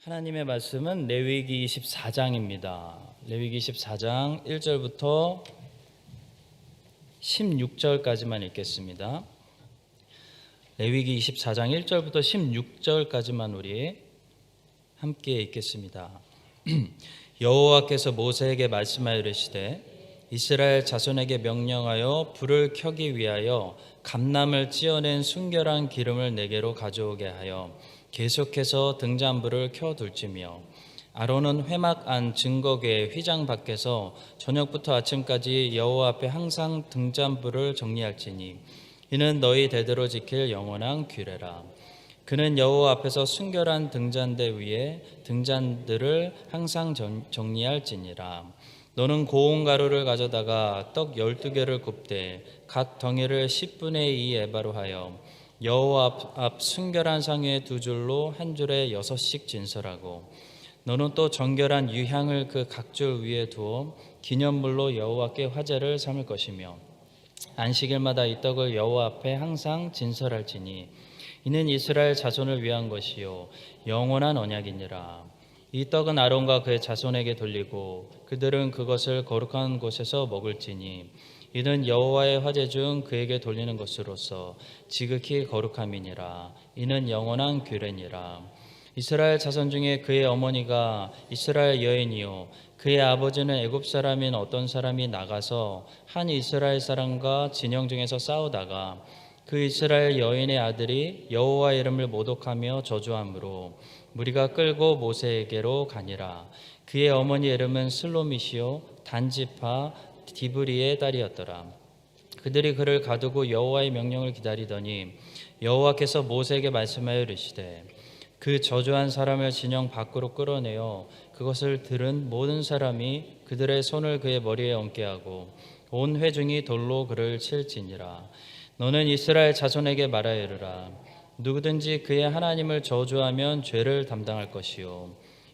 하나님의 말씀은 레위기 24장입니다. 레위기 24장 1절부터 16절까지만 읽겠습니다. 레위기 24장 1절부터 16절까지만 우리 함께 읽겠습니다. 여호와께서 모세에게 말씀하여 이르시되 이스라엘 자손에게 명령하여 불을 켜기 위하여 감람을 찌어낸 순결한 기름을 내게로 가져오게 하여 계속해서 등잔불을 켜둘지며 아론은 회막 안 증거궤 휘장 밖에서 저녁부터 아침까지 여호와 앞에 항상 등잔불을 정리할지니 이는 너희 대대로 지킬 영원한 규례라. 그는 여호와 앞에서 순결한 등잔대 위에 등잔들을 항상 정리할지니라. 너는 고운 가루를 가져다가 떡 12개를 굽되 각 덩이를 10분의 2 에바로 하여 여호와 앞 순결한 상 위에 두 줄로 한 줄에 6씩 진설하고 너는 또 정결한 유향을 그 각 줄 위에 두어 기념물로 여호와께 화제를 삼을 것이며 안식일마다 이 떡을 여호와 앞에 항상 진설할지니 이는 이스라엘 자손을 위한 것이요 영원한 언약이니라. 이 떡은 아론과 그의 자손에게 돌리고 그들은 그것을 거룩한 곳에서 먹을지니 이는 여호와의 화제 중 그에게 돌리는 것으로서 지극히 거룩함이니라. 이는 영원한 규례니라. 이스라엘 자손 중에 그의 어머니가 이스라엘 여인이요 그의 아버지는 애굽 사람인 어떤 사람이 나가서 한 이스라엘 사람과 진영 중에서 싸우다가 그 이스라엘 여인의 아들이 여호와의 이름을 모독하며 저주함으로 무리가 끌고 모세에게로 가니라. 그의 어머니 이름은 슬로미시요 단지파 디브리의 딸이었더라. 그들이 그를 가두고 여호와의 명령을 기다리더니 여호와께서 모세에게 말씀하여 이르시되 그 저주한 사람을 진영 밖으로 끌어내어 그것을 들은 모든 사람이 그들의 손을 그의 머리에 얹게 하고 온 회중이 돌로 그를 칠지니라. 너는 이스라엘 자손에게 말하여 이르라. 누구든지 그의 하나님을 저주하면 죄를 담당할 것이요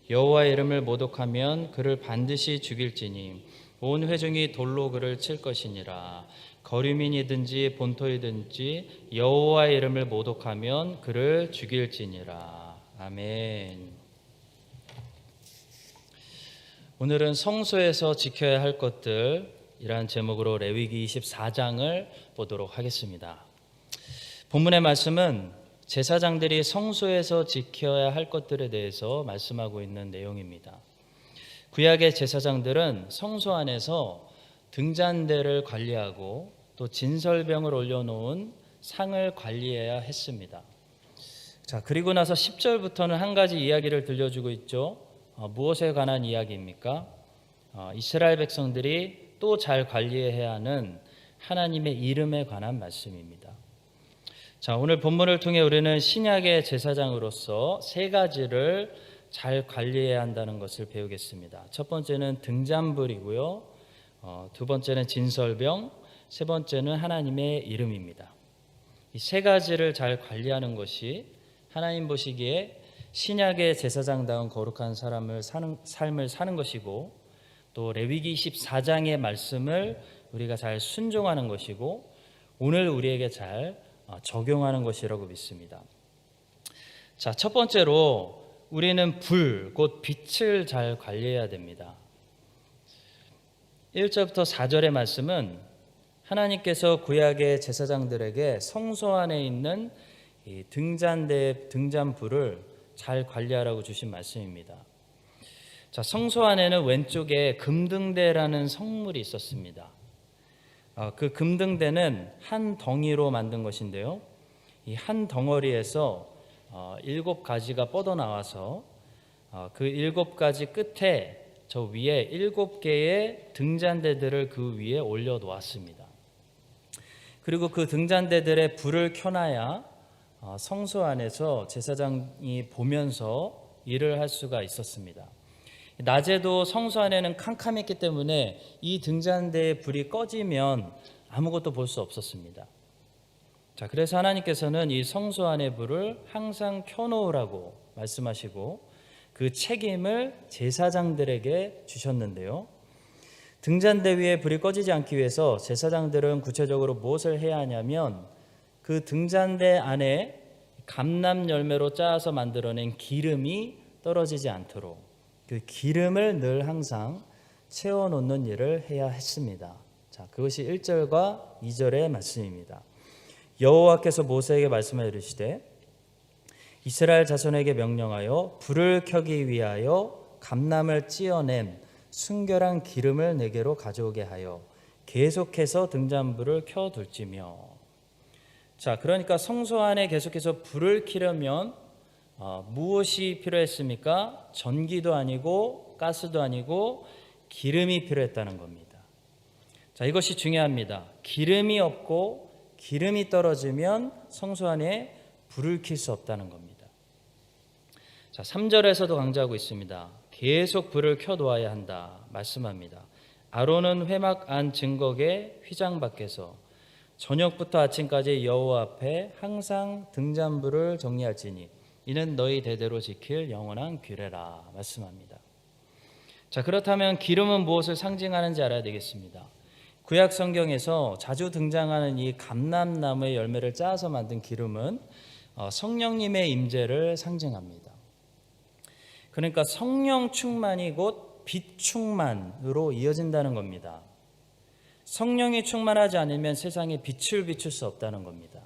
여호와의 이름을 모독하면 그를 반드시 죽일지니 온 회중이 돌로 그를 칠 것이니라. 거류민이든지 본토이든지 여호와의 이름을 모독하면 그를 죽일지니라. 아멘. 오늘은 성소에서 지켜야 할 것들이라는 제목으로 레위기 24장을 보도록 하겠습니다. 본문의 말씀은 제사장들이 성소에서 지켜야 할 것들에 대해서 말씀하고 있는 내용입니다. 구약의 제사장들은 성소 안에서 등잔대를 관리하고 또 진설병을 올려놓은 상을 관리해야 했습니다. 자, 그리고 나서 10절부터는 한 가지 이야기를 들려주고 있죠. 무엇에 관한 이야기입니까? 이스라엘 백성들이 또 잘 관리해야 하는 하나님의 이름에 관한 말씀입니다. 자, 오늘 본문을 통해 우리는 신약의 제사장으로서 세 가지를 잘 관리해야 한다는 것을 배우겠습니다. 첫 번째는 등잔불이고요. 두 번째는 진설병, 세 번째는 하나님의 이름입니다. 이 세 가지를 잘 관리하는 것이 하나님 보시기에 신약의 제사장다운 거룩한 삶을 사는 것이고 또 레위기 24장의 말씀을 우리가 잘 순종하는 것이고 오늘 우리에게 잘 적용하는 것이라고 믿습니다. 자, 첫 번째로 우리는 불, 곧 빛을 잘 관리해야 됩니다. 1절부터 4절의 말씀은 하나님께서 구약의 제사장들에게 성소 안에 있는 이 등잔불을 잘 관리하라고 주신 말씀입니다. 자, 성소 안에는 왼쪽에 금등대라는 성물이 있었습니다. 그 금등대는 한 덩이로 만든 것인데요. 이 한 덩어리에서 7가지가 뻗어나와서 그 7가지 끝에 저 위에 7개의 등잔대들을 그 위에 올려놓았습니다. 그리고 그 등잔대들에 불을 켜놔야 성소 안에서 제사장이 보면서 일을 할 수가 있었습니다. 낮에도 성소 안에는 캄캄했기 때문에 이 등잔대에 불이 꺼지면 아무것도 볼 수 없었습니다. 자, 그래서 하나님께서는 이 성소 안의 불을 항상 켜놓으라고 말씀하시고 그 책임을 제사장들에게 주셨는데요. 등잔대 위에 불이 꺼지지 않기 위해서 제사장들은 구체적으로 무엇을 해야 하냐면 그 등잔대 안에 감람 열매로 짜서 만들어낸 기름이 떨어지지 않도록 그 기름을 늘 항상 채워놓는 일을 해야 했습니다. 자, 그것이 1절과 2절의 말씀입니다. 여호와께서 모세에게 말씀하여 이르시되 이스라엘 자손에게 명령하여 불을 켜기 위하여 감람을 찌어낸 순결한 기름을 내게로 가져오게 하여 계속해서 등잔불을 켜둘지며. 자, 그러니까 성소 안에 계속해서 불을 켜려면 무엇이 필요했습니까? 전기도 아니고 가스도 아니고 기름이 필요했다는 겁니다. 자, 이것이 중요합니다. 기름이 없고 기름이 떨어지면 성소 안에 불을 켤 수 없다는 겁니다. 자, 3절에서도 강조하고 있습니다. 계속 불을 켜놓아야 한다 말씀합니다. 아론은 회막 안 증거계 휘장 밖에서 저녁부터 아침까지 여호와 앞에 항상 등잔불을 정리할지니 이는 너희 대대로 지킬 영원한 규례라 말씀합니다. 자, 그렇다면 기름은 무엇을 상징하는지 알아야 되겠습니다. 구약 성경에서 자주 등장하는 이 감람나무의 열매를 짜서 만든 기름은 성령님의 임재를 상징합니다. 그러니까 성령 충만이 곧 빛 충만으로 이어진다는 겁니다. 성령이 충만하지 않으면 세상에 빛을 비출 수 없다는 겁니다.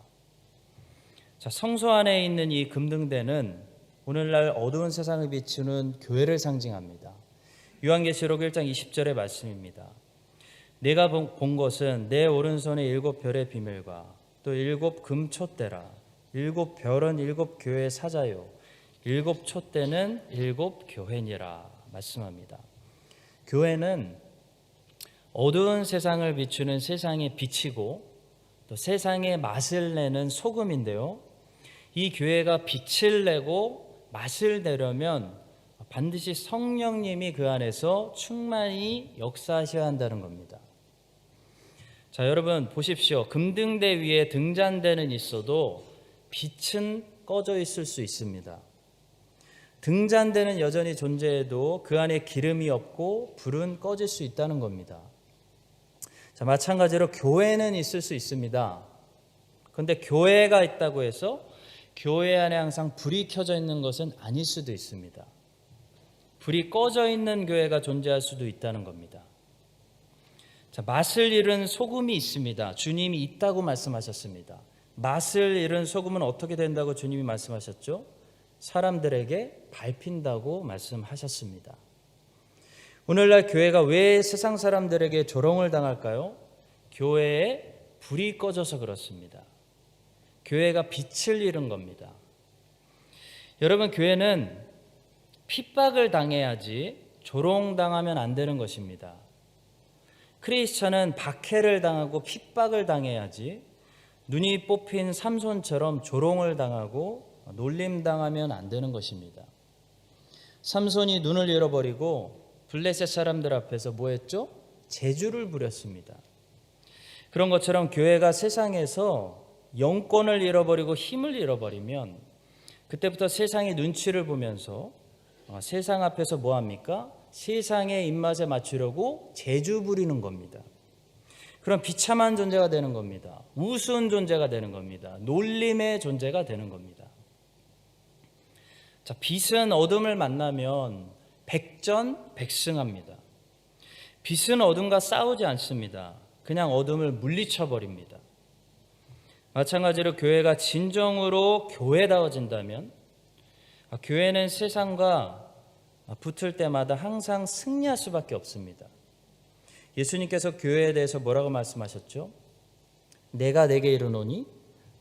자, 성소 안에 있는 이 금등대는 오늘날 어두운 세상을 비추는 교회를 상징합니다. 요한계시록 1장 20절의 말씀입니다. 내가 본 것은 내 오른손에 7별의 비밀과 또 7 금촛대라. 7별은 7 교회의 사자요 7 촛대는 7 교회니라 말씀합니다. 교회는 어두운 세상을 비추는 세상의 빛이고 또 세상의 맛을 내는 소금인데요, 이 교회가 빛을 내고 맛을 내려면 반드시 성령님이 그 안에서 충만히 역사하셔야 한다는 겁니다. 자, 여러분 보십시오. 금등대 위에 등잔대는 있어도 빛은 꺼져 있을 수 있습니다. 등잔대는 여전히 존재해도 그 안에 기름이 없고 불은 꺼질 수 있다는 겁니다. 자, 마찬가지로 교회는 있을 수 있습니다. 그런데 교회가 있다고 해서 교회 안에 항상 불이 켜져 있는 것은 아닐 수도 있습니다. 불이 꺼져 있는 교회가 존재할 수도 있다는 겁니다. 자, 맛을 잃은 소금이 있습니다. 주님이 있다고 말씀하셨습니다. 맛을 잃은 소금은 어떻게 된다고 주님이 말씀하셨죠? 사람들에게 밟힌다고 말씀하셨습니다. 오늘날 교회가 왜 세상 사람들에게 조롱을 당할까요? 교회에 불이 꺼져서 그렇습니다. 교회가 빛을 잃은 겁니다. 여러분, 교회는 핍박을 당해야지 조롱당하면 안 되는 것입니다. 크리스천은 박해를 당하고 핍박을 당해야지 눈이 뽑힌 삼손처럼 조롱을 당하고 놀림당하면 안 되는 것입니다. 삼손이 눈을 잃어버리고 블레셋 사람들 앞에서 뭐 했죠? 제주를 부렸습니다. 그런 것처럼 교회가 세상에서 영권을 잃어버리고 힘을 잃어버리면 그때부터 세상의 눈치를 보면서 세상 앞에서 뭐 합니까? 세상의 입맛에 맞추려고 제주 부리는 겁니다. 그럼 비참한 존재가 되는 겁니다. 우스운 존재가 되는 겁니다. 놀림의 존재가 되는 겁니다. 자, 빛은 어둠을 만나면 백전백승합니다. 빛은 어둠과 싸우지 않습니다. 그냥 어둠을 물리쳐 버립니다. 마찬가지로 교회가 진정으로 교회다워진다면 교회는 세상과 붙을 때마다 항상 승리할 수밖에 없습니다. 예수님께서 교회에 대해서 뭐라고 말씀하셨죠? 내가 내게 이르노니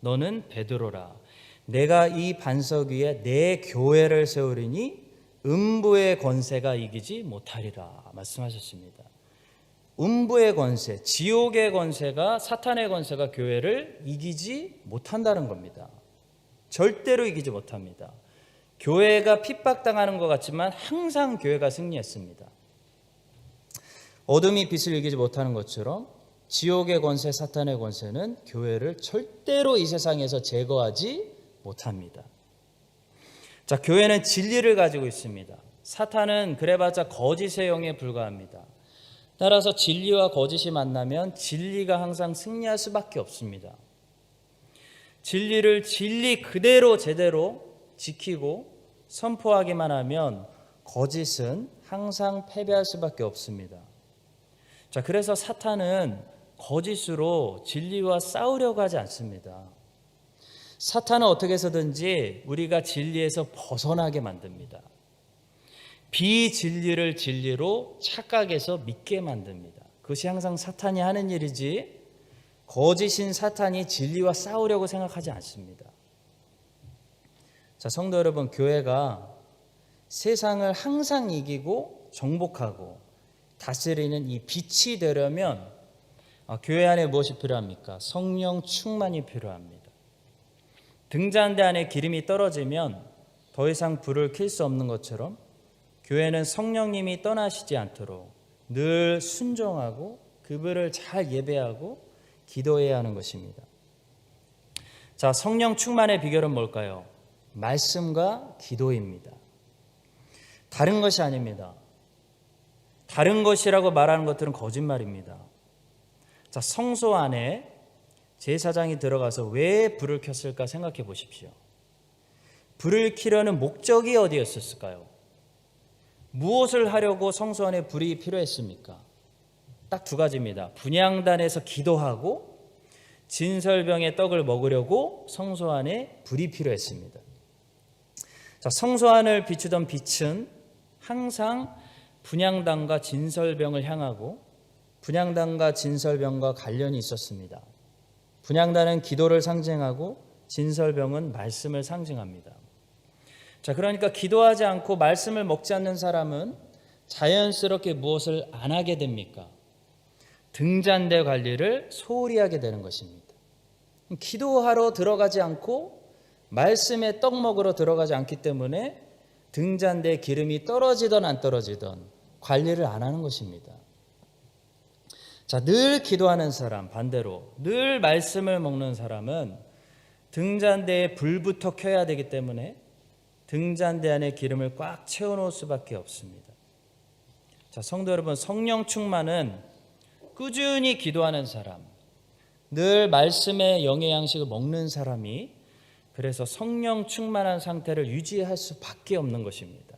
너는 베드로라. 내가 이 반석 위에 내 교회를 세우리니 음부의 권세가 이기지 못하리라 말씀하셨습니다. 음부의 권세, 지옥의 권세가, 사탄의 권세가 교회를 이기지 못한다는 겁니다. 절대로 이기지 못합니다. 교회가 핍박당하는 것 같지만 항상 교회가 승리했습니다. 어둠이 빛을 이기지 못하는 것처럼 지옥의 권세, 사탄의 권세는 교회를 절대로 이 세상에서 제거하지 못합니다. 자, 교회는 진리를 가지고 있습니다. 사탄은 그래봤자 거짓의 영에 불과합니다. 따라서 진리와 거짓이 만나면 진리가 항상 승리할 수밖에 없습니다. 진리를 진리 그대로 제대로 지키고 선포하기만 하면 거짓은 항상 패배할 수밖에 없습니다. 자, 그래서 사탄은 거짓으로 진리와 싸우려고 하지 않습니다. 사탄은 어떻게 해서든지 우리가 진리에서 벗어나게 만듭니다. 비진리를 진리로 착각해서 믿게 만듭니다. 그것이 항상 사탄이 하는 일이지 거짓인 사탄이 진리와 싸우려고 생각하지 않습니다. 자, 성도 여러분, 교회가 세상을 항상 이기고 정복하고 다스리는 이 빛이 되려면 교회 안에 무엇이 필요합니까? 성령 충만이 필요합니다. 등잔대 안에 기름이 떨어지면 더 이상 불을 켤 수 없는 것처럼 교회는 성령님이 떠나시지 않도록 늘 순종하고 그분을 잘 예배하고 기도해야 하는 것입니다. 자, 성령 충만의 비결은 뭘까요? 말씀과 기도입니다. 다른 것이 아닙니다. 다른 것이라고 말하는 것들은 거짓말입니다. 자, 성소 안에 제사장이 들어가서 왜 불을 켰을까 생각해 보십시오. 불을 켜려는 목적이 어디였을까요? 무엇을 하려고 성소 안에 불이 필요했습니까? 딱 두 가지입니다. 분향단에서 기도하고 진설병의 떡을 먹으려고 성소 안에 불이 필요했습니다. 자, 성소 안을 비추던 빛은 항상 분향단과 진설병을 향하고 분향단과 진설병과 관련이 있었습니다. 분향단은 기도를 상징하고 진설병은 말씀을 상징합니다. 자, 그러니까 기도하지 않고 말씀을 먹지 않는 사람은 자연스럽게 무엇을 안 하게 됩니까? 등잔대 관리를 소홀히 하게 되는 것입니다. 기도하러 들어가지 않고 말씀에 떡 먹으러 들어가지 않기 때문에 등잔대에 기름이 떨어지던 안 떨어지던 관리를 안 하는 것입니다. 자, 늘 기도하는 사람, 반대로 늘 말씀을 먹는 사람은 등잔대에 불부터 켜야 되기 때문에 등잔대 안에 기름을 꽉 채워놓을 수밖에 없습니다. 자, 성도 여러분, 성령 충만은 꾸준히 기도하는 사람, 늘 말씀의 영의 양식을 먹는 사람이 그래서 성령 충만한 상태를 유지할 수밖에 없는 것입니다.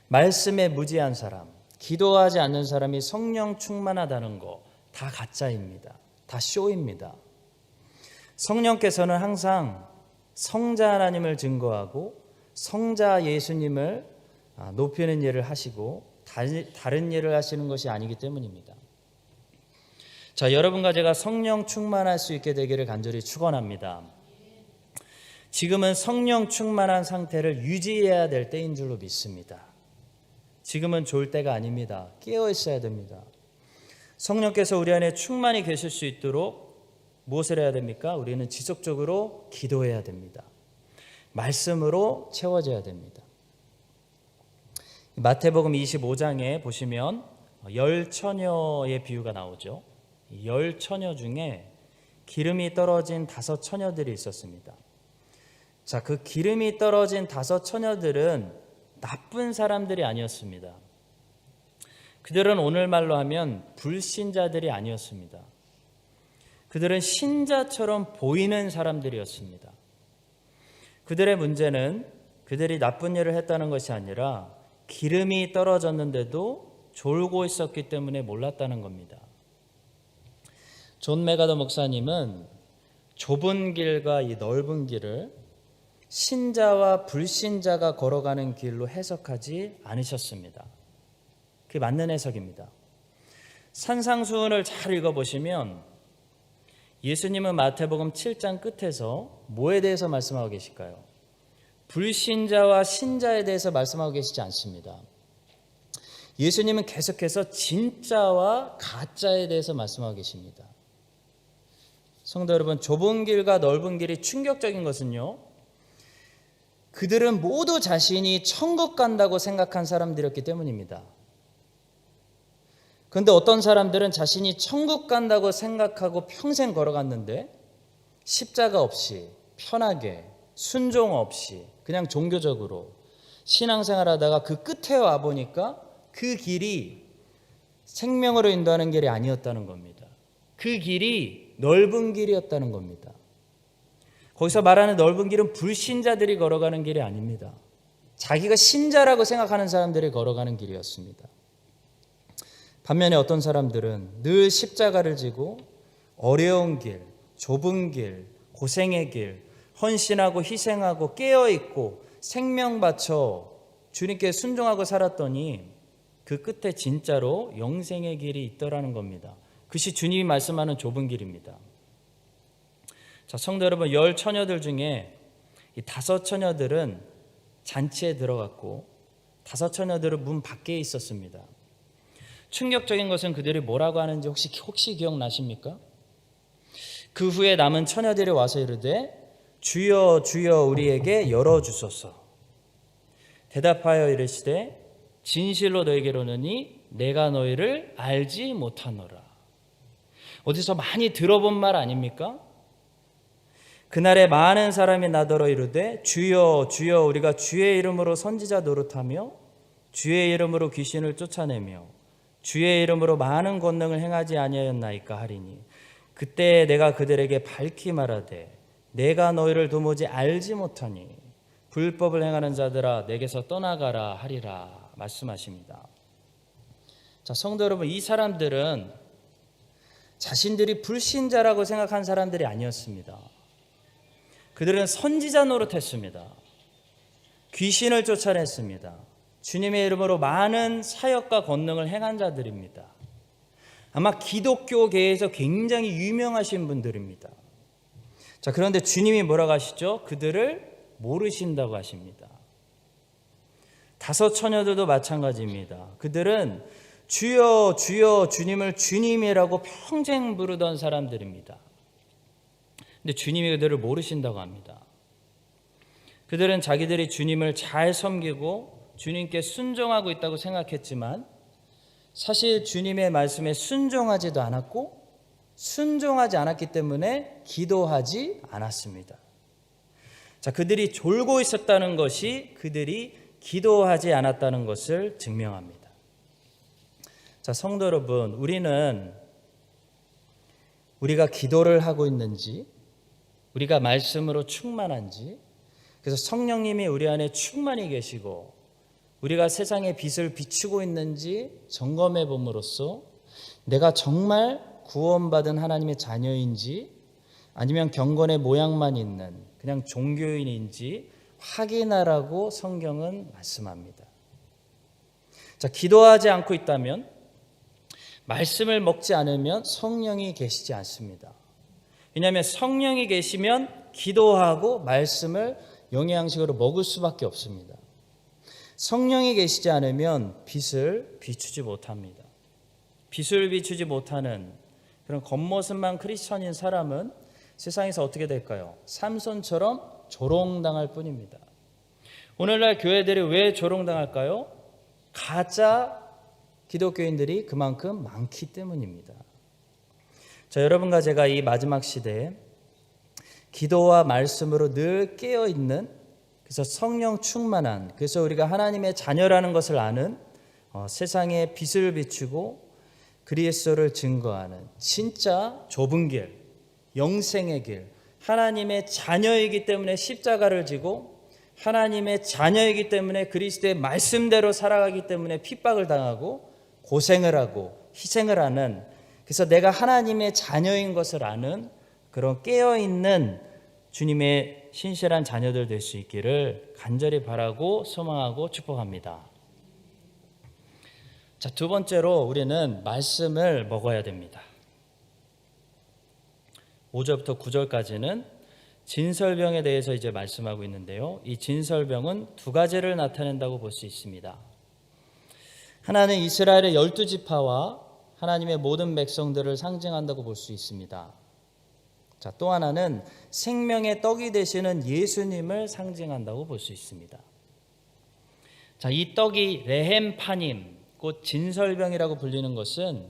말씀에 무지한 사람, 기도하지 않는 사람이 성령 충만하다는 거 다 가짜입니다. 다 쇼입니다. 성령께서는 항상 성자 하나님을 증거하고 성자 예수님을 높이는 일을 하시고 다른 일을 하시는 것이 아니기 때문입니다. 자, 여러분과 제가 성령 충만할 수 있게 되기를 간절히 축원합니다. 지금은 성령 충만한 상태를 유지해야 될 때인 줄로 믿습니다. 지금은 졸 때가 아닙니다. 깨어 있어야 됩니다. 성령께서 우리 안에 충만히 계실 수 있도록 무엇을 해야 됩니까? 우리는 지속적으로 기도해야 됩니다. 말씀으로 채워져야 됩니다. 마태복음 25장에 보시면 열 처녀의 비유가 나오죠. 열 처녀 중에 기름이 떨어진 5 처녀들이 있었습니다. 자, 그 기름이 떨어진 5 처녀들은 나쁜 사람들이 아니었습니다. 그들은 오늘말로 하면 불신자들이 아니었습니다. 그들은 신자처럼 보이는 사람들이었습니다. 그들의 문제는 그들이 나쁜 일을 했다는 것이 아니라 기름이 떨어졌는데도 졸고 있었기 때문에 몰랐다는 겁니다. 존 메가더 목사님은 좁은 길과 이 넓은 길을 신자와 불신자가 걸어가는 길로 해석하지 않으셨습니다. 그게 맞는 해석입니다. 산상수훈을 잘 읽어보시면 예수님은 마태복음 7장 끝에서 뭐에 대해서 말씀하고 계실까요? 불신자와 신자에 대해서 말씀하고 계시지 않습니다. 예수님은 계속해서 진짜와 가짜에 대해서 말씀하고 계십니다. 성도 여러분, 좁은 길과 넓은 길이 충격적인 것은요, 그들은 모두 자신이 천국 간다고 생각한 사람들이었기 때문입니다. 그런데 어떤 사람들은 자신이 천국 간다고 생각하고 평생 걸어갔는데 십자가 없이 편하게 순종 없이 그냥 종교적으로 신앙생활 하다가 그 끝에 와보니까 그 길이 생명으로 인도하는 길이 아니었다는 겁니다. 그 길이 넓은 길이었다는 겁니다. 거기서 말하는 넓은 길은 불신자들이 걸어가는 길이 아닙니다. 자기가 신자라고 생각하는 사람들이 걸어가는 길이었습니다. 반면에 어떤 사람들은 늘 십자가를 지고 어려운 길, 좁은 길, 고생의 길, 헌신하고 희생하고 깨어있고 생명 바쳐 주님께 순종하고 살았더니 그 끝에 진짜로 영생의 길이 있더라는 겁니다. 그것이 주님이 말씀하는 좁은 길입니다. 자, 성도 여러분, 10 처녀들 중에 이 5 처녀들은 잔치에 들어갔고 5 처녀들은 문 밖에 있었습니다. 충격적인 것은 그들이 뭐라고 하는지 혹시 기억나십니까? 그 후에 남은 처녀들이 와서 이르되 주여 주여 우리에게 열어주소서. 대답하여 이르시되 진실로 너에게로 이르노니 내가 너희를 알지 못하노라. 어디서 많이 들어본 말 아닙니까? 그날에 많은 사람이 나더러 이르되 주여 주여 우리가 주의 이름으로 선지자 노릇하며 주의 이름으로 귀신을 쫓아내며 주의 이름으로 많은 권능을 행하지 아니하였나이까 하리니 그때 내가 그들에게 밝히 말하되 내가 너희를 도무지 알지 못하니 불법을 행하는 자들아 내게서 떠나가라 하리라 말씀하십니다. 자, 성도 여러분, 이 사람들은 자신들이 불신자라고 생각한 사람들이 아니었습니다. 그들은 선지자 노릇했습니다. 귀신을 쫓아냈습니다. 주님의 이름으로 많은 사역과 권능을 행한 자들입니다. 아마 기독교계에서 굉장히 유명하신 분들입니다. 자, 그런데 주님이 뭐라고 하시죠? 그들을 모르신다고 하십니다. 5 처녀들도 마찬가지입니다. 그들은 주여 주여 주님을 주님이라고 평생 부르던 사람들입니다. 근데 주님이 그들을 모르신다고 합니다. 그들은 자기들이 주님을 잘 섬기고 주님께 순종하고 있다고 생각했지만 사실 주님의 말씀에 순종하지도 않았고 순종하지 않았기 때문에 기도하지 않았습니다. 자, 그들이 졸고 있었다는 것이 그들이 기도하지 않았다는 것을 증명합니다. 자, 성도 여러분, 우리가 기도를 하고 있는지, 우리가 말씀으로 충만한지, 그래서 성령님이 우리 안에 충만히 계시고 우리가 세상의 빛을 비추고 있는지 점검해 봄으로써 내가 정말 구원받은 하나님의 자녀인지 아니면 경건의 모양만 있는 그냥 종교인인지 확인하라고 성경은 말씀합니다. 자, 기도하지 않고 있다면, 말씀을 먹지 않으면 성령이 계시지 않습니다. 왜냐하면 성령이 계시면 기도하고 말씀을 영양식으로 먹을 수밖에 없습니다. 성령이 계시지 않으면 빛을 비추지 못합니다. 빛을 비추지 못하는 그런 겉모습만 크리스천인 사람은 세상에서 어떻게 될까요? 삼손처럼 조롱당할 뿐입니다. 오늘날 교회들이 왜 조롱당할까요? 가짜 기독교인들이 그만큼 많기 때문입니다. 자, 여러분과 제가 이 마지막 시대에 기도와 말씀으로 늘 깨어있는, 그래서 성령 충만한, 그래서 우리가 하나님의 자녀라는 것을 아는 세상에 빛을 비추고 그리스도를 증거하는 진짜 좁은 길, 영생의 길, 하나님의 자녀이기 때문에 십자가를 지고 하나님의 자녀이기 때문에 그리스도의 말씀대로 살아가기 때문에 핍박을 당하고 고생을 하고 희생을 하는, 그래서 내가 하나님의 자녀인 것을 아는 그런 깨어있는 주님의 신실한 자녀들 될 수 있기를 간절히 바라고 소망하고 축복합니다. 자, 2번째로 우리는 말씀을 먹어야 됩니다. 5절부터 9절까지는 진설병에 대해서 이제 말씀하고 있는데요. 이 진설병은 2가지를 나타낸다고 볼 수 있습니다. 하나는 이스라엘의 12지파와 하나님의 모든 백성들을 상징한다고 볼 수 있습니다. 자, 또 하나는 생명의 떡이 되시는 예수님을 상징한다고 볼 수 있습니다. 자, 이 떡이 레헴파님, 곧 진설병이라고 불리는 것은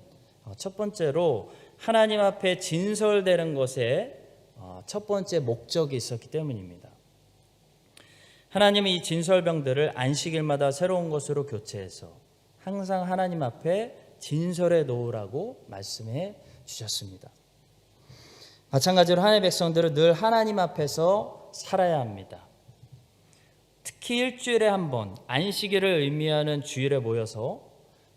첫 번째로 하나님 앞에 진설되는 것에 첫 번째 목적이 있었기 때문입니다. 하나님은 이 진설병들을 안식일마다 새로운 것으로 교체해서 항상 하나님 앞에 진설해 놓으라고 말씀해 주셨습니다. 마찬가지로 하나님의 백성들은 늘 하나님 앞에서 살아야 합니다. 특히 일주일에 한 번 안식일을 의미하는 주일에 모여서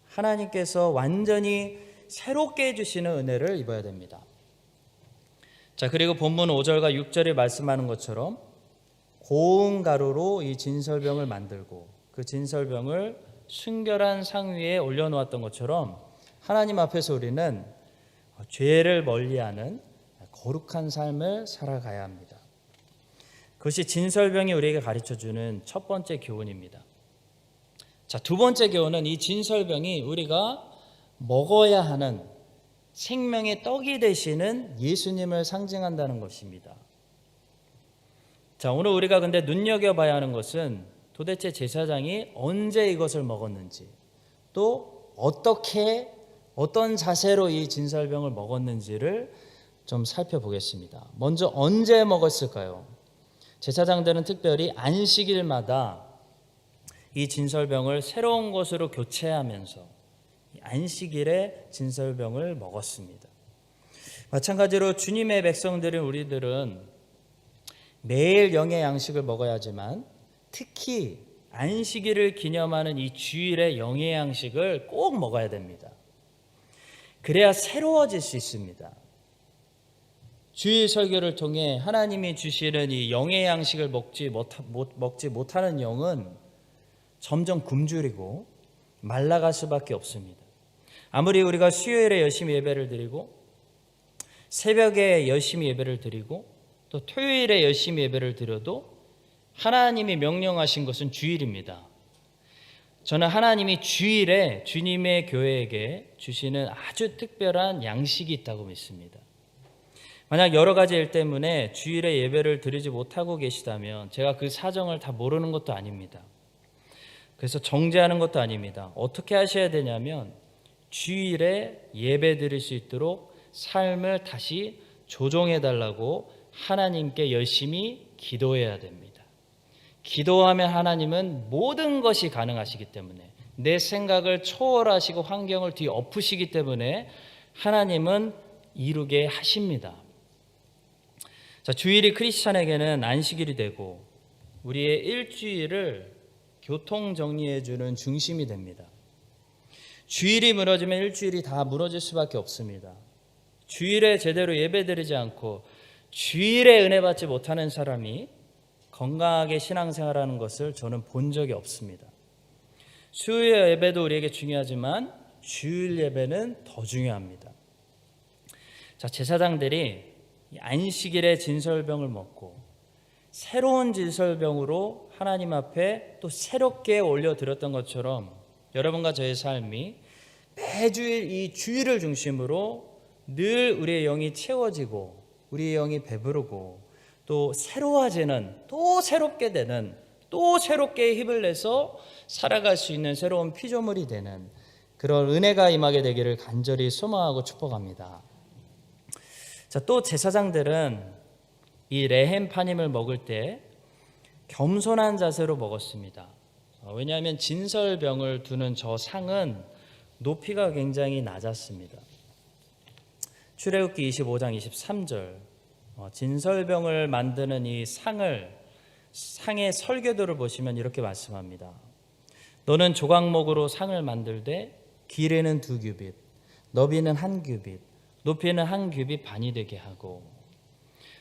하나님께서 완전히 새롭게 해주시는 은혜를 입어야 됩니다. 자, 그리고 본문 5절과 6절이 말씀하는 것처럼 고운 가루로 이 진설병을 만들고 그 진설병을 순결한 상 위에 올려놓았던 것처럼 하나님 앞에서 우리는 죄를 멀리하는 거룩한 삶을 살아가야 합니다. 그것이 진설병이 우리에게 가르쳐주는 첫 번째 교훈입니다. 자, 두 번째 교훈은 이 진설병이 우리가 먹어야 하는 생명의 떡이 되시는 예수님을 상징한다는 것입니다. 자, 오늘 우리가 근데 눈여겨봐야 하는 것은 도대체 제사장이 언제 이것을 먹었는지, 또 어떻게 어떤 자세로 이 진설병을 먹었는지를 좀 살펴보겠습니다. 먼저 언제 먹었을까요? 제사장들은 특별히 안식일마다 이 진설병을 새로운 것으로 교체하면서 안식일에 진설병을 먹었습니다. 마찬가지로 주님의 백성들인 우리들은 매일 영의 양식을 먹어야 하지만 특히 안식일을 기념하는 이 주일의 영의 양식을 꼭 먹어야 됩니다. 그래야 새로워질 수 있습니다. 주일 설교를 통해 하나님이 주시는 이 영의 양식을 먹지 못하는 영은 점점 굶주리고 말라갈 수밖에 없습니다. 아무리 우리가 수요일에 열심히 예배를 드리고 새벽에 열심히 예배를 드리고 또 토요일에 열심히 예배를 드려도 하나님이 명령하신 것은 주일입니다. 저는 하나님이 주일에 주님의 교회에게 주시는 아주 특별한 양식이 있다고 믿습니다. 만약 여러 가지 일 때문에 주일에 예배를 드리지 못하고 계시다면 제가 그 사정을 다 모르는 것도 아닙니다. 그래서 정죄하는 것도 아닙니다. 어떻게 하셔야 되냐면 주일에 예배 드릴 수 있도록 삶을 다시 조정해 달라고 하나님께 열심히 기도해야 됩니다. 기도하면 하나님은 모든 것이 가능하시기 때문에 내 생각을 초월하시고 환경을 뒤엎으시기 때문에 하나님은 이루게 하십니다. 자, 주일이 크리스찬에게는 안식일이 되고 우리의 일주일을 교통 정리해 주는 중심이 됩니다. 주일이 무너지면 일주일이 다 무너질 수밖에 없습니다. 주일에 제대로 예배드리지 않고 주일에 은혜 받지 못하는 사람이 건강하게 신앙생활하는 것을 저는 본 적이 없습니다. 수요 예배도 우리에게 중요하지만 주일 예배는 더 중요합니다. 자, 제사장들이 안식일에 진설병을 먹고 새로운 진설병으로 하나님 앞에 또 새롭게 올려드렸던 것처럼 여러분과 저의 삶이 매주일 이 주일을 중심으로 늘 우리의 영이 채워지고 우리의 영이 배부르고 또 새로워지는, 또 새롭게 되는, 또 새롭게 힘을 내서 살아갈 수 있는 새로운 피조물이 되는 그런 은혜가 임하게 되기를 간절히 소망하고 축복합니다. 자, 또 제사장들은 이 레헴 파님을 먹을 때 겸손한 자세로 먹었습니다. 왜냐하면 진설병을 두는 저 상은 높이가 굉장히 낮았습니다. 출애굽기 25장 23절 진설병을 만드는 이 상의 설계도를 보시면 이렇게 말씀합니다. 너는 조각목으로 상을 만들되 길이는 2규빗, 너비는 1규빗, 높이는 1규빗 반이 되게 하고.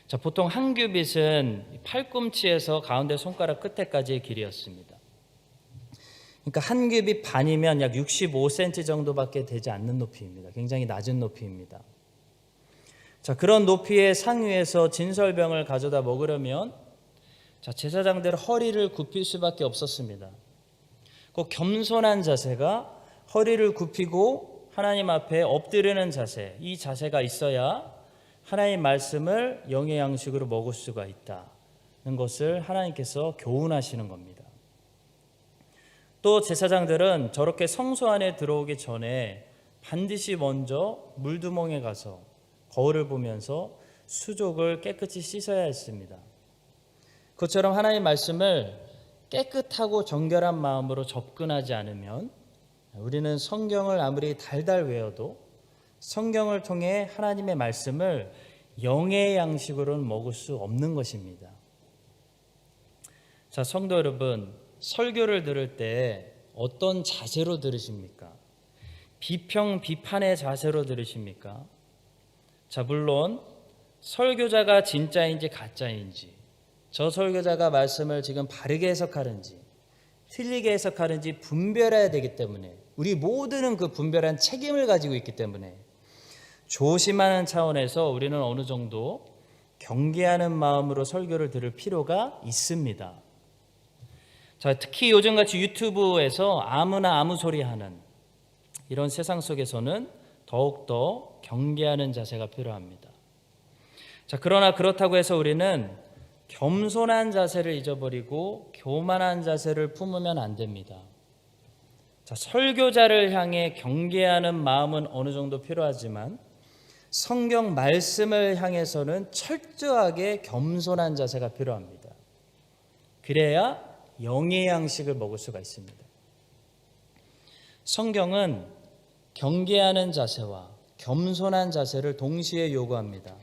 자, 보통 1규빗은 팔꿈치에서 가운데 손가락 끝에까지의 길이였습니다. 그러니까 1규빗 반이면 약 65cm 정도밖에 되지 않는 높이입니다. 굉장히 낮은 높이입니다. 자, 그런 높이의 상 위에서 진설병을 가져다 먹으려면 자, 제사장들 허리를 굽힐 수밖에 없었습니다. 그 겸손한 자세가 허리를 굽히고 하나님 앞에 엎드리는 자세, 이 자세가 있어야 하나님 말씀을 영의 양식으로 먹을 수가 있다는 것을 하나님께서 교훈하시는 겁니다. 또 제사장들은 저렇게 성소 안에 들어오기 전에 반드시 먼저 물두멍에 가서 거울을 보면서 수족을 깨끗이 씻어야 했습니다. 그것처럼 하나님의 말씀을 깨끗하고 정결한 마음으로 접근하지 않으면 우리는 성경을 아무리 달달 외워도 성경을 통해 하나님의 말씀을 영의 양식으로는 먹을 수 없는 것입니다. 자, 성도 여러분, 설교를 들을 때 어떤 자세로 들으십니까? 비평, 비판의 자세로 들으십니까? 자, 물론 설교자가 진짜인지 가짜인지, 저 설교자가 말씀을 지금 바르게 해석하는지 틀리게 해석하는지 분별해야 되기 때문에, 우리 모두는 그 분별한 책임을 가지고 있기 때문에 조심하는 차원에서 우리는 어느 정도 경계하는 마음으로 설교를 들을 필요가 있습니다. 자, 특히 요즘같이 유튜브에서 아무나 아무 소리 하는 이런 세상 속에서는 더욱더 경계하는 자세가 필요합니다. 자, 그러나 그렇다고 해서 우리는 겸손한 자세를 잊어버리고 교만한 자세를 품으면 안 됩니다. 자, 설교자를 향해 경계하는 마음은 어느 정도 필요하지만 성경 말씀을 향해서는 철저하게 겸손한 자세가 필요합니다. 그래야 영의 양식을 먹을 수가 있습니다. 성경은 경계하는 자세와 겸손한 자세를 동시에 요구합니다.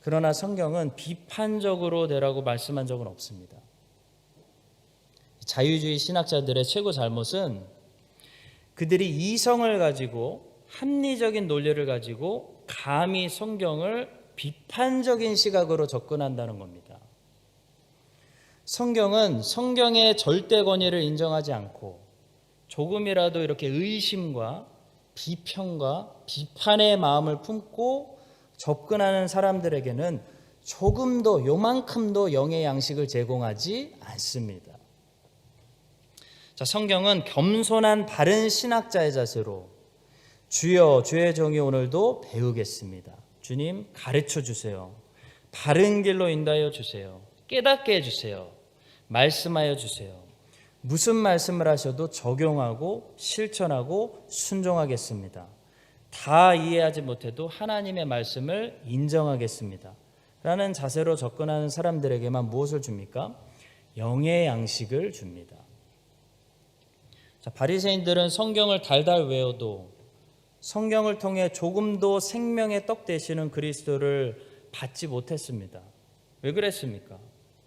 그러나 성경은 비판적으로 되라고 말씀한 적은 없습니다. 자유주의 신학자들의 최고 잘못은 그들이 이성을 가지고 합리적인 논리를 가지고 감히 성경을 비판적인 시각으로 접근한다는 겁니다. 성경은 성경의 절대 권위를 인정하지 않고 조금이라도 이렇게 의심과 비평과 비판의 마음을 품고 접근하는 사람들에게는 조금도 요만큼도 영의 양식을 제공하지 않습니다. 자, 성경은 겸손한 바른 신학자의 자세로 주여 주의 종이 오늘도 배우겠습니다. 주님 가르쳐 주세요. 바른 길로 인도하여 주세요. 깨닫게 해주세요. 말씀하여 주세요. 무슨 말씀을 하셔도 적용하고 실천하고 순종하겠습니다. 다 이해하지 못해도 하나님의 말씀을 인정하겠습니다. 라는 자세로 접근하는 사람들에게만 무엇을 줍니까? 영의 양식을 줍니다. 자, 바리새인들은 성경을 달달 외워도 성경을 통해 조금도 생명의 떡 되시는 그리스도를 받지 못했습니다. 왜 그랬습니까?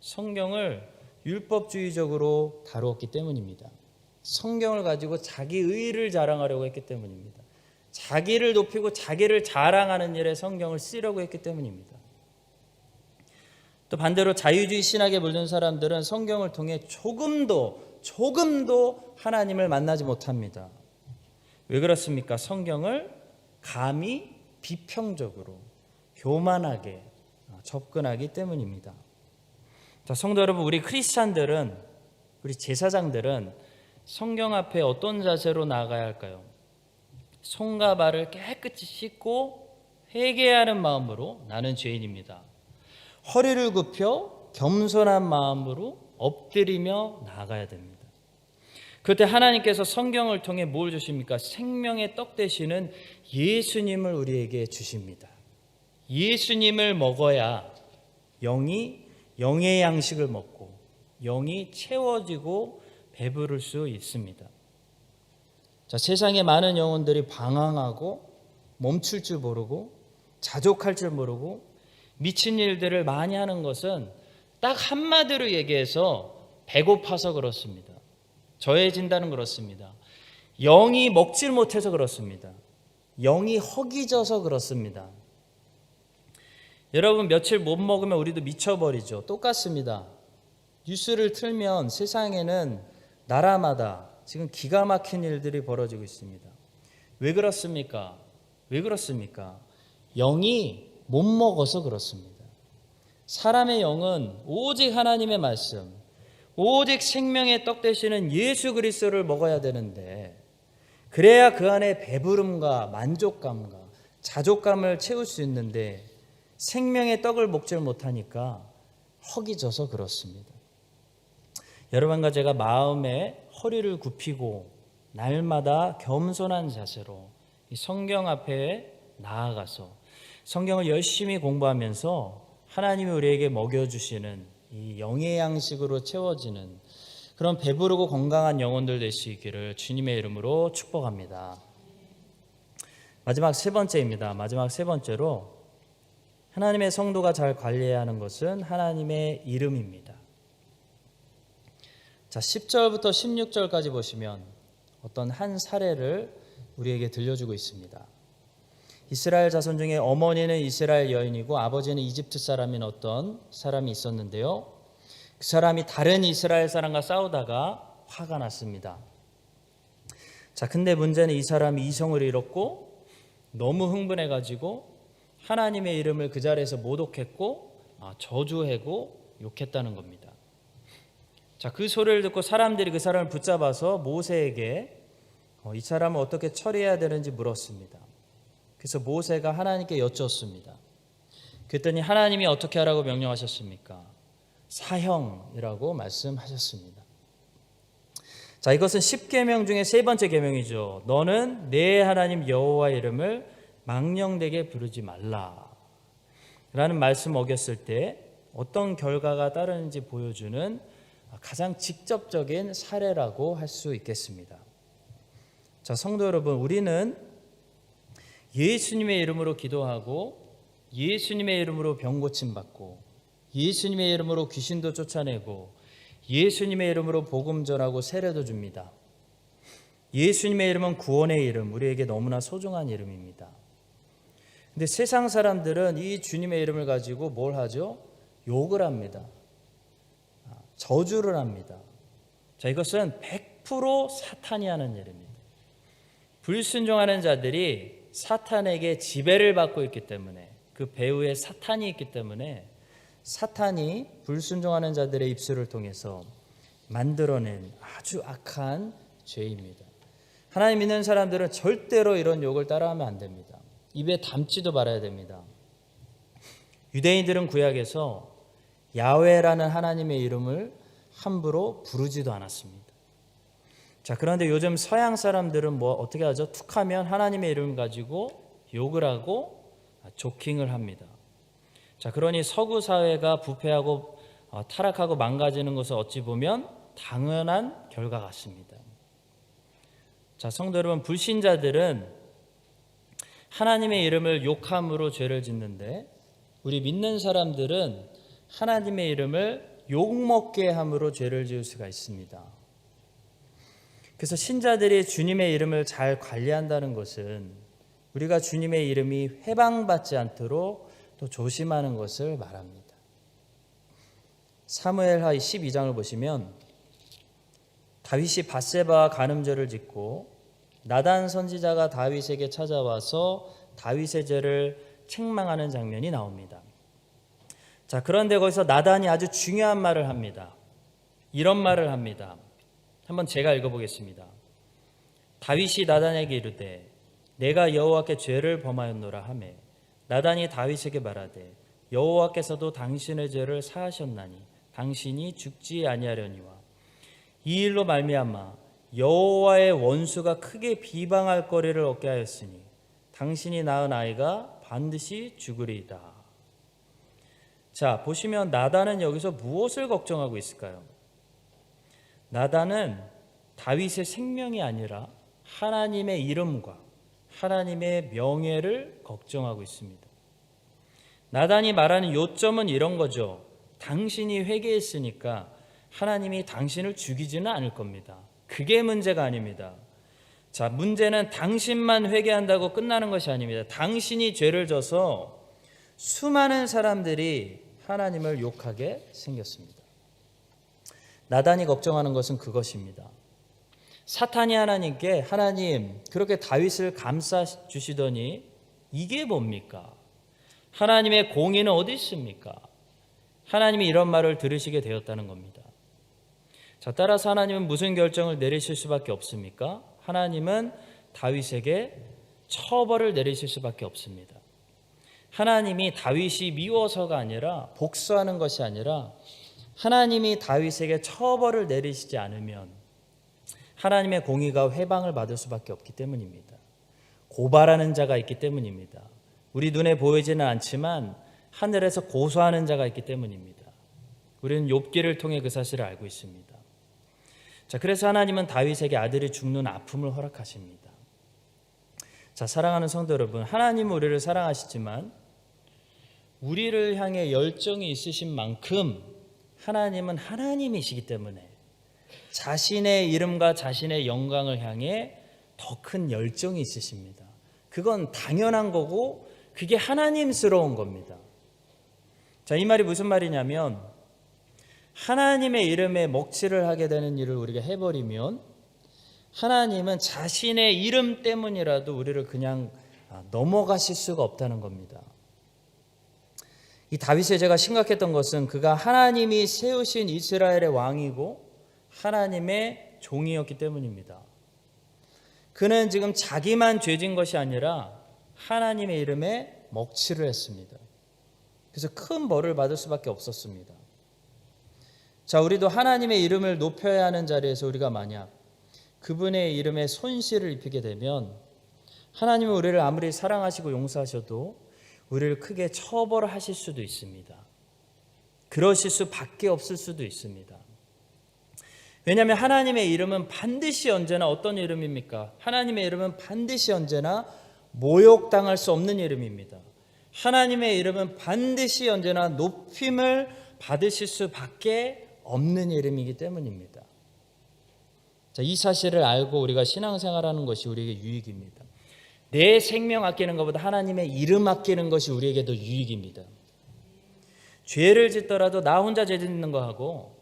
성경을 율법주의적으로 다루었기 때문입니다. 성경을 가지고 자기 의의를 자랑하려고 했기 때문입니다. 자기를 높이고 자기를 자랑하는 일에 성경을 쓰려고 했기 때문입니다. 또 반대로 자유주의 신학에 물든 사람들은 성경을 통해 조금도 하나님을 만나지 못합니다. 왜 그렇습니까? 성경을 감히 비평적으로 교만하게 접근하기 때문입니다. 자, 성도 여러분, 우리 크리스찬들은, 우리 제사장들은 성경 앞에 어떤 자세로 나아가야 할까요? 손과 발을 깨끗이 씻고 회개하는 마음으로 나는 죄인입니다. 허리를 굽혀 겸손한 마음으로 엎드리며 나아가야 됩니다. 그때 하나님께서 성경을 통해 뭘 주십니까? 생명의 떡 되시는 예수님을 우리에게 주십니다. 예수님을 먹어야 영의 양식을 먹고 영이 채워지고 배부를 수 있습니다. 자, 세상에 많은 영혼들이 방황하고 멈출 줄 모르고 자족할 줄 모르고 미친 일들을 많이 하는 것은 딱 한마디로 얘기해서 배고파서 그렇습니다. 저해진다는 그렇습니다. 영이 먹질 못해서 그렇습니다. 영이 허기져서 그렇습니다. 여러분, 며칠 못 먹으면 우리도 미쳐버리죠. 똑같습니다. 뉴스를 틀면 세상에는 나라마다 지금 기가 막힌 일들이 벌어지고 있습니다. 왜 그렇습니까? 왜 그렇습니까? 영이 못 먹어서 그렇습니다. 사람의 영은 오직 하나님의 말씀, 오직 생명의 떡 되시는 예수 그리스도를 먹어야 되는데, 그래야 그 안에 배부름과 만족감과 자족감을 채울 수 있는데 생명의 떡을 먹지 못하니까 허기져서 그렇습니다. 여러분과 제가 마음에 허리를 굽히고 날마다 겸손한 자세로 이 성경 앞에 나아가서 성경을 열심히 공부하면서 하나님이 우리에게 먹여주시는 이 영의 양식으로 채워지는 그런 배부르고 건강한 영혼들 될 수 있기를 주님의 이름으로 축복합니다. 마지막 세 번째입니다. 마지막 세 번째로 하나님의 성도가 잘 관리해야 하는 것은 하나님의 이름입니다. 자, 10절부터 16절까지 보시면 어떤 한 사례를 우리에게 들려주고 있습니다. 이스라엘 자손 중에 어머니는 이스라엘 여인이고 아버지는 이집트 사람인 어떤 사람이 있었는데요. 그 사람이 다른 이스라엘 사람과 싸우다가 화가 났습니다. 자, 근데 문제는 이 사람이 이성을 잃었고 너무 흥분해가지고 하나님의 이름을 그 자리에서 모독했고 저주하고 욕했다는 겁니다. 자, 그 소리를 듣고 사람들이 그 사람을 붙잡아서 모세에게 이 사람을 어떻게 처리해야 되는지 물었습니다. 그래서 모세가 하나님께 여쭈었습니다. 그랬더니 하나님이 어떻게 하라고 명령하셨습니까? 사형이라고 말씀하셨습니다. 자, 이것은 10계명 중에 세 번째 계명이죠. 너는 내 하나님 여호와의 이름을 망령되게 부르지 말라 라는 말씀 어겼을 때 어떤 결과가 따르는지 보여주는 가장 직접적인 사례라고 할 수 있겠습니다. 자, 성도 여러분, 우리는 예수님의 이름으로 기도하고 예수님의 이름으로 병 고침 받고 예수님의 이름으로 귀신도 쫓아내고 예수님의 이름으로 복음 전하고 세례도 줍니다. 예수님의 이름은 구원의 이름, 우리에게 너무나 소중한 이름입니다. 근데 세상 사람들은 이 주님의 이름을 가지고 뭘 하죠? 욕을 합니다. 저주를 합니다. 자, 이것은 100% 사탄이 하는 일입니다. 불순종하는 자들이 사탄에게 지배를 받고 있기 때문에, 그 배후에 사탄이 있기 때문에 사탄이 불순종하는 자들의 입술을 통해서 만들어낸 아주 악한 죄입니다. 하나님 믿는 사람들은 절대로 이런 욕을 따라하면 안 됩니다. 입에 담지도 말아야 됩니다. 유대인들은 구약에서 야훼라는 하나님의 이름을 함부로 부르지도 않았습니다. 자, 그런데 요즘 서양 사람들은 어떻게 하죠? 툭하면 하나님의 이름을 가지고 욕을 하고 조킹을 합니다. 자, 그러니 서구 사회가 부패하고 타락하고 망가지는 것을 어찌 보면 당연한 결과 같습니다. 자, 성도 여러분, 불신자들은 하나님의 이름을 욕함으로 죄를 짓는데 우리 믿는 사람들은 하나님의 이름을 욕먹게 함으로 죄를 지을 수가 있습니다. 그래서 신자들이 주님의 이름을 잘 관리한다는 것은 우리가 주님의 이름이 회방받지 않도록 또 조심하는 것을 말합니다. 사무엘하 12장을 보시면 다윗이 밧세바와 간음죄를 짓고 나단 선지자가 다윗에게 찾아와서 다윗의 죄를 책망하는 장면이 나옵니다. 자, 그런데 거기서 나단이 아주 중요한 말을 합니다. 이런 말을 합니다. 한번 제가 읽어보겠습니다. 다윗이 나단에게 이르되 내가 여호와께 죄를 범하였노라 하매 나단이 다윗에게 말하되 여호와께서도 당신의 죄를 사하셨나니 당신이 죽지 아니하려니와 이 일로 말미암아 여호와의 원수가 크게 비방할 거리를 얻게 하였으니 당신이 낳은 아이가 반드시 죽으리이다. 자, 보시면 나단은 여기서 무엇을 걱정하고 있을까요? 나단은 다윗의 생명이 아니라 하나님의 이름과 하나님의 명예를 걱정하고 있습니다. 나단이 말하는 요점은 이런 거죠. 당신이 회개했으니까 하나님이 당신을 죽이지는 않을 겁니다. 그게 문제가 아닙니다. 자, 문제는 당신만 회개한다고 끝나는 것이 아닙니다. 당신이 죄를 져서 수많은 사람들이 하나님을 욕하게 생겼습니다. 나단이 걱정하는 것은 그것입니다. 사탄이 하나님께 하나님 그렇게 다윗을 감싸 주시더니 이게 뭡니까? 하나님의 공의는 어디 있습니까? 하나님이 이런 말을 들으시게 되었다는 겁니다. 자, 따라서 하나님은 무슨 결정을 내리실 수밖에 없습니까? 하나님은 다윗에게 처벌을 내리실 수밖에 없습니다. 하나님이 다윗이 미워서가 아니라 복수하는 것이 아니라 하나님이 다윗에게 처벌을 내리시지 않으면 하나님의 공의가 회방을 받을 수밖에 없기 때문입니다. 고발하는 자가 있기 때문입니다. 우리 눈에 보이지는 않지만 하늘에서 고소하는 자가 있기 때문입니다. 우리는 욥기를 통해 그 사실을 알고 있습니다. 자, 그래서 하나님은 다윗에게 아들이 죽는 아픔을 허락하십니다. 자, 사랑하는 성도 여러분, 하나님은 우리를 사랑하시지만 우리를 향해 열정이 있으신 만큼 하나님은 하나님이시기 때문에 자신의 이름과 자신의 영광을 향해 더 큰 열정이 있으십니다. 그건 당연한 거고 그게 하나님스러운 겁니다. 자, 이 말이 무슨 말이냐면 하나님의 이름에 먹칠을 하게 되는 일을 우리가 해버리면 하나님은 자신의 이름 때문이라도 우리를 그냥 넘어가실 수가 없다는 겁니다. 이 다윗의 죄가 심각했던 것은 그가 하나님이 세우신 이스라엘의 왕이고 하나님의 종이었기 때문입니다. 그는 지금 자기만 죄진 것이 아니라 하나님의 이름에 먹칠을 했습니다. 그래서 큰 벌을 받을 수밖에 없었습니다. 자, 우리도 하나님의 이름을 높여야 하는 자리에서 우리가 만약 그분의 이름에 손실을 입히게 되면 하나님은 우리를 아무리 사랑하시고 용서하셔도 우리를 크게 처벌하실 수도 있습니다. 그러실 수밖에 없을 수도 있습니다. 왜냐하면 하나님의 이름은 반드시 언제나 어떤 이름입니까? 하나님의 이름은 반드시 언제나 모욕당할 수 없는 이름입니다. 하나님의 이름은 반드시 언제나 높임을 받으실 수밖에 없는 이름이기 때문입니다. 자, 이 사실을 알고 우리가 신앙생활하는 것이 우리에게 유익입니다. 내 생명 아끼는 것보다 하나님의 이름 아끼는 것이 우리에게 더 유익입니다. 죄를 짓더라도 나 혼자 죄 짓는 거하고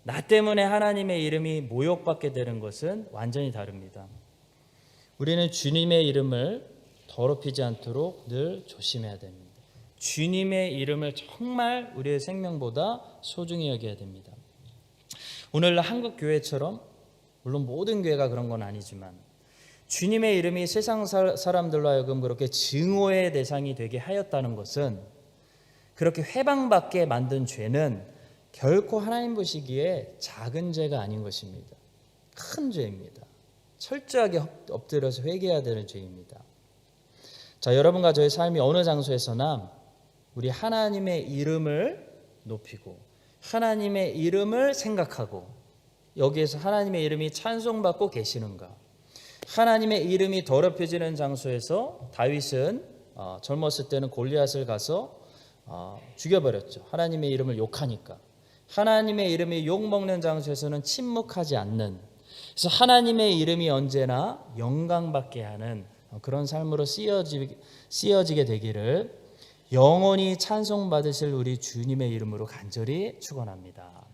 나 때문에 하나님의 이름이 모욕받게 되는 것은 완전히 다릅니다. 우리는 주님의 이름을 더럽히지 않도록 늘 조심해야 됩니다. 주님의 이름을 정말 우리의 생명보다 소중히 여겨야 됩니다. 오늘날 한국 교회처럼 물론 모든 교회가 그런 건 아니지만 주님의 이름이 세상 사람들로 하여금 그렇게 증오의 대상이 되게 하였다는 것은 그렇게 회방받게 만든 죄는 결코 하나님 보시기에 작은 죄가 아닌 것입니다. 큰 죄입니다. 철저하게 엎드려서 회개해야 되는 죄입니다. 자, 여러분과 저의 삶이 어느 장소에서나 우리 하나님의 이름을 높이고 하나님의 이름을 생각하고 여기에서 하나님의 이름이 찬송받고 계시는가? 하나님의 이름이 더럽혀지는 장소에서 다윗은 젊었을 때는 골리앗을 가서 죽여버렸죠. 하나님의 이름을 욕하니까. 하나님의 이름이 욕먹는 장소에서는 침묵하지 않는, 그래서 하나님의 이름이 언제나 영광받게 하는 그런 삶으로 쓰여지게 되기를 영원히 찬송받으실 우리 주님의 이름으로 간절히 축원합니다.